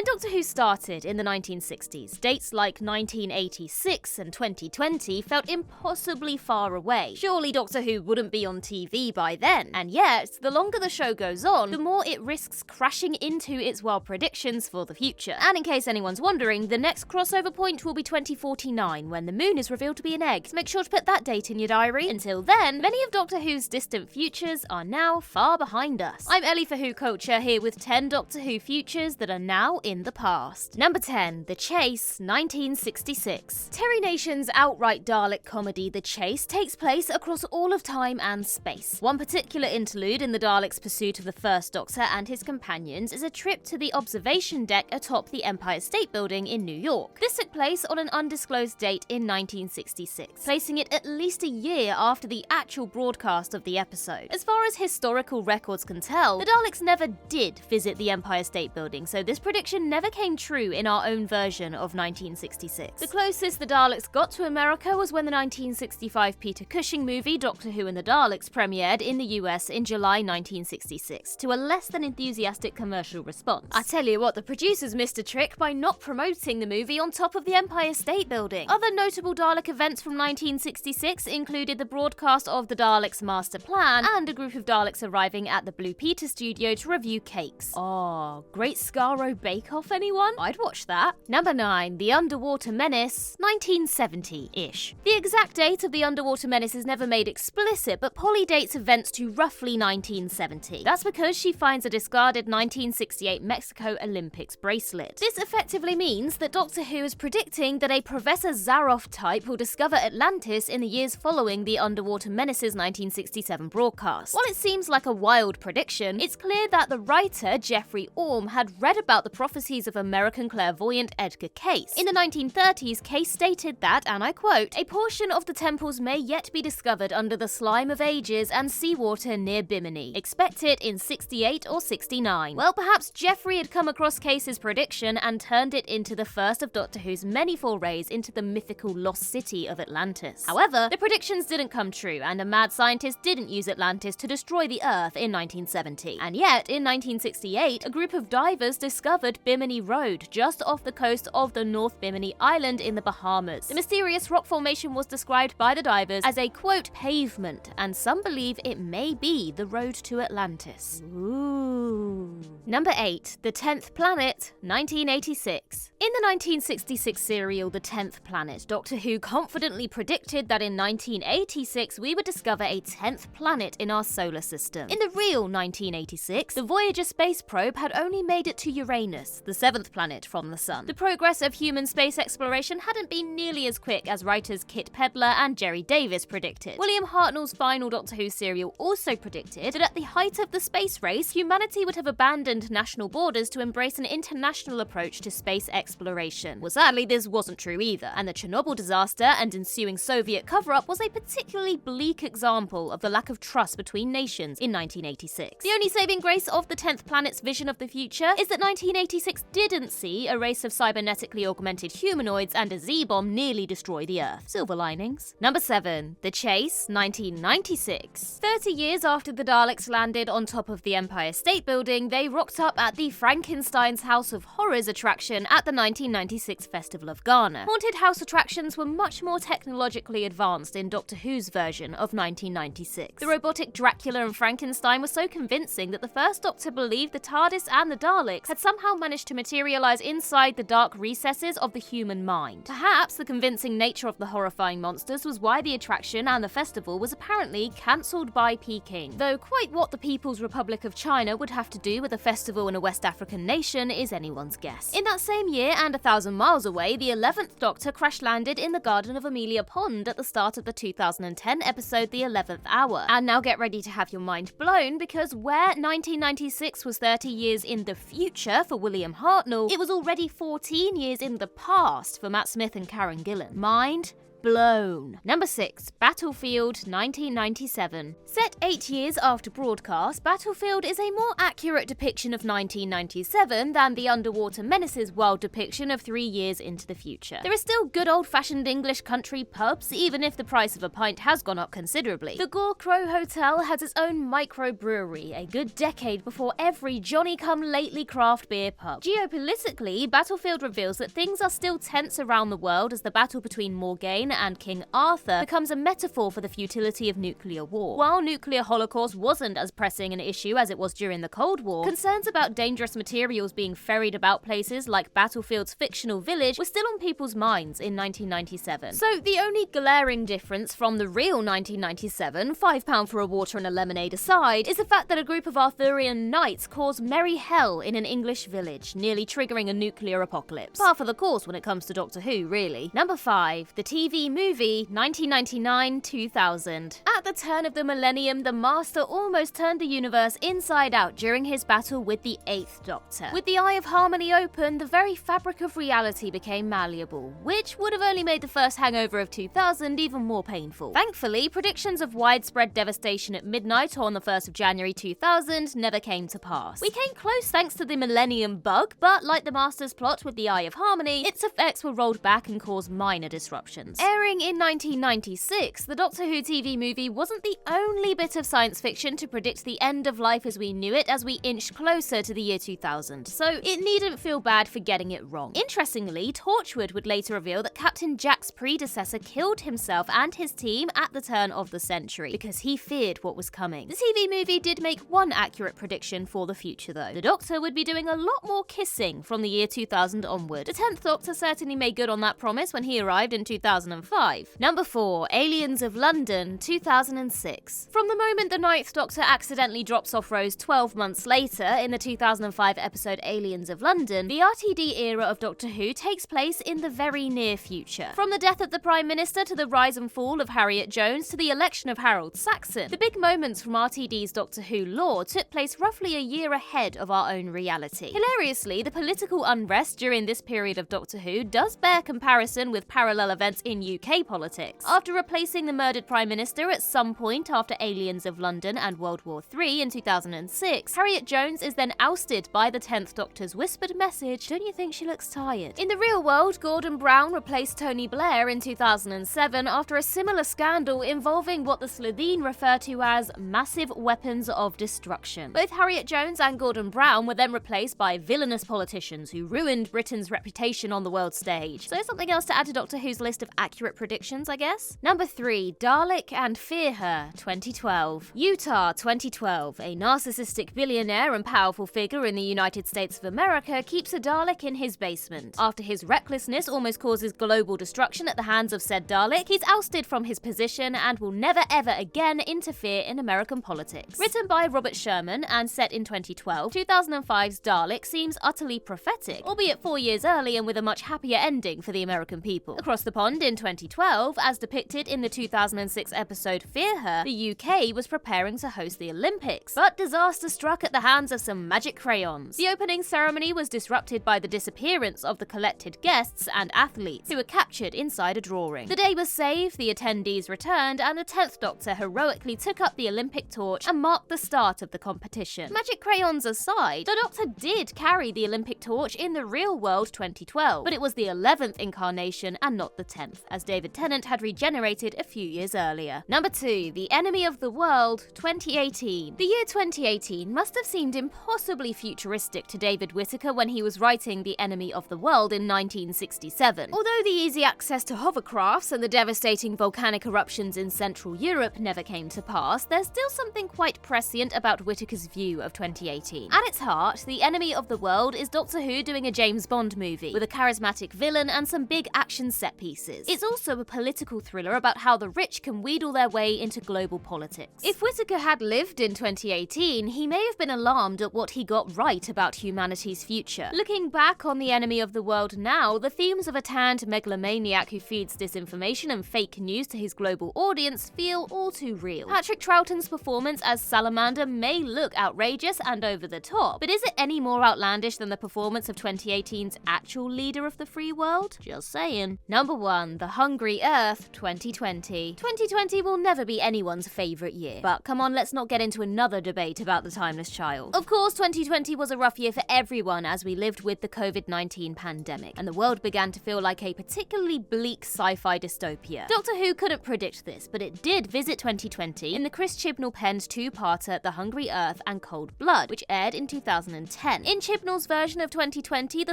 When Doctor Who started in the 1960s, dates like 1986 and 2020 felt impossibly far away. Surely Doctor Who wouldn't be on TV by then. And yet, the longer the show goes on, the more it risks crashing into its wild predictions for the future. And in case anyone's wondering, the next crossover point will be 2049, when the moon is revealed to be an egg. So make sure to put that date in your diary. Until then, many of Doctor Who's distant futures are now far behind us. I'm Ellie for Who Culture, here with 10 Doctor Who futures that are now in the past. Number 10, The Chase, 1966. Terry Nation's outright Dalek comedy The Chase takes place across all of time and space. One particular interlude in the Daleks' pursuit of the First Doctor and his companions is a trip to the observation deck atop the Empire State Building in New York. This took place on an undisclosed date in 1966, placing it at least a year after the actual broadcast of the episode. As far as historical records can tell, the Daleks never did visit the Empire State Building, so this prediction never came true in our own version of 1966. The closest the Daleks got to America was when the 1965 Peter Cushing movie Doctor Who and the Daleks premiered in the US in July 1966, to a less than enthusiastic commercial response. I tell you what, the producers missed a trick by not promoting the movie on top of the Empire State Building. Other notable Dalek events from 1966 included the broadcast of the Daleks' master plan and a group of Daleks arriving at the Blue Peter studio to review cakes. Oh, Great Scarrow Bake Off, anyone? I'd watch that. Number 9, The Underwater Menace, 1970-ish. The exact date of The Underwater Menace is never made explicit, but Polly dates events to roughly 1970. That's because she finds a discarded 1968 Mexico Olympics bracelet. This effectively means that Doctor Who is predicting that a Professor Zaroff type will discover Atlantis in the years following The Underwater Menace's 1967 broadcast. While it seems like a wild prediction, it's clear that the writer, Jeffrey Orme, had read about the prophecies of American clairvoyant Edgar Cayce. In the 1930s, Cayce stated that, and I quote, "A portion of the temples may yet be discovered under the slime of ages and seawater near Bimini. Expect it in 68 or 69. Well, perhaps Jeffrey had come across Cayce's prediction and turned it into the first of Doctor Who's many forays into the mythical lost city of Atlantis. However, the predictions didn't come true, and a mad scientist didn't use Atlantis to destroy the Earth in 1970. And yet, in 1968, a group of divers discovered Bimini Road, just off the coast of the North Bimini Island in the Bahamas. The mysterious rock formation was described by the divers as a, quote, pavement, and some believe it may be the road to Atlantis. Ooh. Number 8, The 10th Planet, 1986. In the 1966 serial The 10th Planet, Doctor Who confidently predicted that in 1986 we would discover a 10th planet in our solar system. In the real 1986, the Voyager space probe had only made it to Uranus, the 7th planet from the Sun. The progress of human space exploration hadn't been nearly as quick as writers Kit Pedler and Jerry Davis predicted. William Hartnell's final Doctor Who serial also predicted that at the height of the space race, humanity would have abandoned national borders to embrace an international approach to space exploration. Well, sadly, this wasn't true either, and the Chernobyl disaster and ensuing Soviet cover-up was a particularly bleak example of the lack of trust between nations in 1986. The only saving grace of the 10th Planet's vision of the future is that 1986 didn't see a race of cybernetically augmented humanoids and a Z-bomb nearly destroy the Earth. Silver linings. Number 7, The Chase, 1996. 30 years after the Daleks landed on top of the Empire State Building, they rocked up at the Frankenstein's House of Horrors attraction at the 1996 Festival of Ghana. Haunted house attractions were much more technologically advanced in Doctor Who's version of 1996. The robotic Dracula and Frankenstein were so convincing that the First Doctor believed the TARDIS and the Daleks had somehow managed to materialize inside the dark recesses of the human mind. Perhaps the convincing nature of the horrifying monsters was why the attraction and the festival was apparently cancelled by Peking. Though quite what the People's Republic of China would have to do with a festival in a West African nation is anyone's guess. In that same year, and 1,000 miles away, the 11th Doctor crash-landed in the Garden of Amelia Pond at the start of the 2010 episode The 11th Hour. And now get ready to have your mind blown, because where 1996 was 30 years in the future for William Hartnell, it was already 14 years in the past for Matt Smith and Karen Gillan. Mind blown. Number 6. Battlefield 1997. Set 8 years after broadcast, Battlefield is a more accurate depiction of 1997 than the underwater Menace's wild depiction of 3 years into the future. There are still good old-fashioned English country pubs, even if the price of a pint has gone up considerably. The Gore Crow Hotel has its own microbrewery, a good decade before every Johnny-come-lately craft beer pub. Geopolitically, Battlefield reveals that things are still tense around the world as the battle between Morgaine and King Arthur becomes a metaphor for the futility of nuclear war. While nuclear holocaust wasn't as pressing an issue as it was during the Cold War, concerns about dangerous materials being ferried about places like Battlefield's fictional village were still on people's minds in 1997. So the only glaring difference from the real 1997, £5 for a water and a lemonade aside, is the fact that a group of Arthurian knights cause merry hell in an English village, nearly triggering a nuclear apocalypse. Par for the course when it comes to Doctor Who, really. Number 5. The TV movie 1999-2000. At the turn of the millennium, the Master almost turned the universe inside out during his battle with the 8th Doctor. With the Eye of Harmony open, the very fabric of reality became malleable, which would have only made the first hangover of 2000 even more painful. Thankfully, predictions of widespread devastation at midnight on the 1st of January 2000 never came to pass. We came close thanks to the Millennium Bug, but like the Master's plot with the Eye of Harmony, its effects were rolled back and caused minor disruptions. Airing in 1996, the Doctor Who TV movie wasn't the only bit of science fiction to predict the end of life as we knew it as we inched closer to the year 2000, so it needn't feel bad for getting it wrong. Interestingly, Torchwood would later reveal that Captain Jack's predecessor killed himself and his team at the turn of the century because he feared what was coming. The TV movie did make one accurate prediction for the future though. The Doctor would be doing a lot more kissing from the year 2000 onward. The 10th Doctor certainly made good on that promise when he arrived in 2005. Number 4. Aliens of London 2006. From the moment the 9th Doctor accidentally drops off Rose 12 months later in the 2005 episode Aliens of London, the RTD era of Doctor Who takes place in the very near future. From the death of the Prime Minister to the rise and fall of Harriet Jones to the election of Harold Saxon, the big moments from RTD's Doctor Who lore took place roughly a year ahead of our own reality. Hilariously, the political unrest during this period of Doctor Who does bear comparison with parallel events in UK politics. After replacing the murdered Prime Minister at some point after Aliens of London and World War III in 2006, Harriet Jones is then ousted by the 10th Doctor's whispered message, "Don't you think she looks tired?" In the real world, Gordon Brown replaced Tony Blair in 2007 after a similar scandal involving what the Slitheen refer to as massive weapons of destruction. Both Harriet Jones and Gordon Brown were then replaced by villainous politicians who ruined Britain's reputation on the world stage. So something else to add to Doctor Who's list of accurate predictions, I guess? Number 3. Dalek and Fear Her 2012. Utah 2012. A narcissistic billionaire and powerful figure in the United States of America keeps a Dalek in his basement. After his recklessness almost causes global destruction at the hands of said Dalek, he's ousted from his position and will never ever again interfere in American politics. Written by Robert Sherman and set in 2012, 2005's Dalek seems utterly prophetic, albeit 4 years early and with a much happier ending for the American people. Across the pond in 2012, as depicted in the 2006 episode Fear Her, the UK was preparing to host the Olympics, but disaster struck at the hands of some magic crayons. The opening ceremony was disrupted by the disappearance of the collected guests and athletes, who were captured inside a drawing. The day was saved, the attendees returned, and the 10th Doctor heroically took up the Olympic torch and marked the start of the competition. Magic crayons aside, the Doctor did carry the Olympic torch in the real world 2012, but it was the 11th incarnation and not the 10th, as David Tennant had regenerated a few years earlier. Number 2. The Enemy of the World 2018. The year 2018 must have seemed impossibly futuristic to David Whittaker when he was writing The Enemy of the World in 1967. Although the easy access to hovercrafts and the devastating volcanic eruptions in Central Europe never came to pass, there's still something quite prescient about Whittaker's view of 2018. At its heart, The Enemy of the World is Doctor Who doing a James Bond movie, with a charismatic villain and some big action set pieces. It's also a political thriller about how the rich can wheedle their way into global politics. If Whittaker had lived in 2018, he may have been alarmed at what he got right about humanity's future. Looking back on The Enemy of the World now, the themes of a tanned megalomaniac who feeds disinformation and fake news to his global audience feel all too real. Patrick Troughton's performance as Salamander may look outrageous and over the top, but is it any more outlandish than the performance of 2018's actual leader of the free world? Just saying. Number 1. The Hungry Earth 2020. 2020 will never be anyone's favourite year, but come on, let's not get into another debate about the timeless child. Of course, 2020 was a rough year for everyone as we lived with the COVID-19 pandemic, and the world began to feel like a particularly bleak sci-fi dystopia. Doctor Who couldn't predict this, but it did visit 2020 in the Chris Chibnall-penned two-parter The Hungry Earth and Cold Blood, which aired in 2010. In Chibnall's version of 2020, the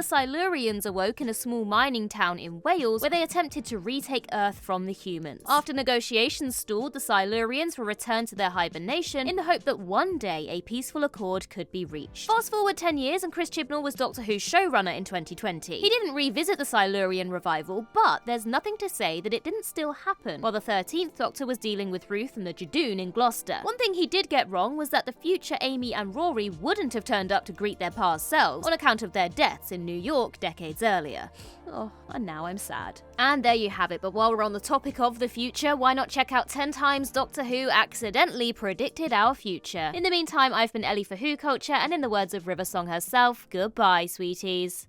Silurians awoke in a small mining town in Wales where they attempted to retake Earth from the humans. After negotiations stalled, the Silurians were returned to their hibernation in the hope that one day a peaceful accord could be reached. Fast forward 10 years and Chris Chibnall was Doctor Who's showrunner in 2020. He didn't revisit the Silurian revival, but there's nothing to say that it didn't still happen, while the 13th Doctor was dealing with Ruth and the Jadoon in Gloucester. One thing he did get wrong was that the future Amy and Rory wouldn't have turned up to greet their past selves on account of their deaths in New York decades earlier. Oh, and now I'm sad. And there you have it, but while we're on the topic of the future, why not check out 10 times Doctor Who accidentally predicted our future. In the meantime, I've been Ellie for Who Culture, and in the words of River Song herself, goodbye, sweeties.